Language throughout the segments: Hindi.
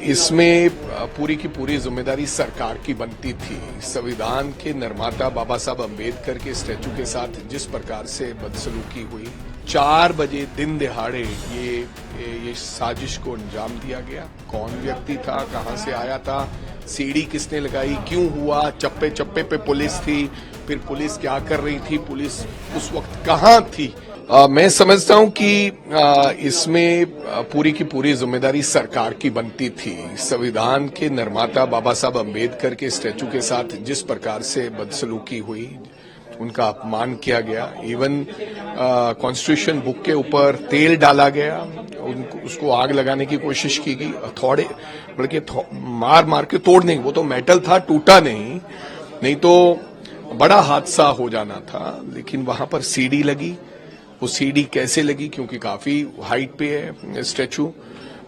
इसमें पूरी की पूरी जिम्मेदारी सरकार की बनती थी। संविधान के निर्माता बाबा साहब अम्बेडकर के स्टैचू के साथ जिस प्रकार से बदसलूकी हुई, 4 बजे दिन दिहाड़े ये साजिश को अंजाम दिया गया। कौन व्यक्ति था, कहां से आया था, सीढ़ी किसने लगाई, क्यों हुआ, चप्पे चप्पे पे पुलिस थी, फिर पुलिस क्या कर रही थी, पुलिस उस वक्त कहां थी। मैं समझता हूं कि इसमें पूरी की पूरी जिम्मेदारी सरकार की बनती थी। संविधान के निर्माता बाबा साहब अम्बेडकर के स्टैचू के साथ जिस प्रकार से बदसलूकी हुई, उनका अपमान किया गया, इवन कॉन्स्टिट्यूशन बुक के ऊपर तेल डाला गया, उसको आग लगाने की कोशिश की गई, हथौड़े बल्कि मार मार के तोड़ने, वो तो मेटल था, टूटा नहीं तो बड़ा हादसा हो जाना था। लेकिन वहां पर सीढ़ी लगी। वो सीढ़ी कैसे लगी, क्योंकि काफी हाइट पे है स्टैचू,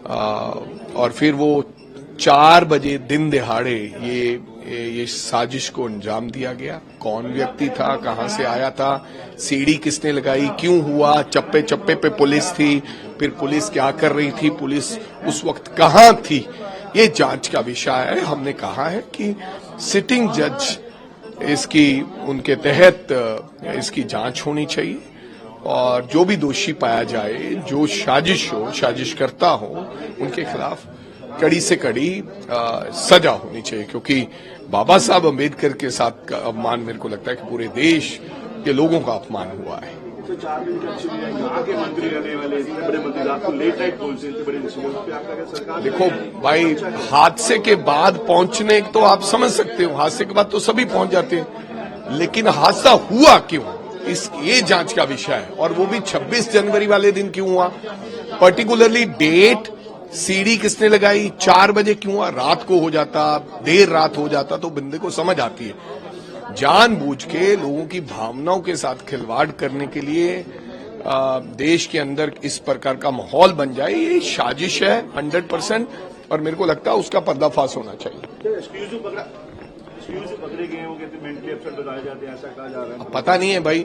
और फिर वो 4 बजे दिन दिहाड़े ये साजिश को अंजाम दिया गया। कौन व्यक्ति था, कहां से आया था, सीढ़ी किसने लगाई, क्यों हुआ, चप्पे चप्पे पे पुलिस थी, फिर पुलिस क्या कर रही थी, पुलिस उस वक्त कहां थी, ये जांच का विषय है। हमने कहा है कि सिटिंग जज इसकी उनके तहत इसकी जांच होनी चाहिए, और जो भी दोषी पाया जाए, जो साजिश करता हो, उनके खिलाफ कड़ी से कड़ी सजा होनी चाहिए। क्योंकि बाबा साहब अम्बेडकर के साथ का अपमान, मेरे को लगता है कि पूरे देश के लोगों का अपमान हुआ है। तो 4 दिन की अच्छी यहाँ के मंत्री रहने वाले इतने बड़े मंत्री आपको लेट नाइट बोलते हैं, बड़े पे आपका क्या सरकार। देखो भाई, हादसे के बाद पहुंचने तो आप समझ सकते हो, हादसे के बाद तो सभी पहुंच जाते हैं, लेकिन हादसा हुआ क्यों, ये जांच का विषय है। और वो भी 26 जनवरी वाले दिन क्यों हुआ, पर्टिकुलरली डेट, सीढ़ी किसने लगाई, 4 बजे क्यों हुआ, रात को हो जाता, देर रात हो जाता तो बंदे को समझ आती है। जानबूझ के लोगों की भावनाओं के साथ खिलवाड़ करने के लिए देश के अंदर इस प्रकार का माहौल बन जाए, ये साजिश है 100%, और मेरे को लगता है उसका पर्दाफाश होना चाहिए। पकड़े गए होंगे तो मेंटली अपसेट बताए जाते हैं, ऐसा कहा जा रहा है। पता नहीं है भाई,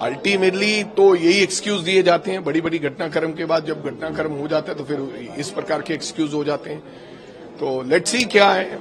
अल्टीमेटली तो यही एक्सक्यूज दिए जाते हैं। बड़ी बड़ी घटनाक्रम के बाद जब घटनाक्रम हो जाता है तो फिर इस प्रकार के एक्सक्यूज हो जाते हैं। तो लेट्स सी क्या है।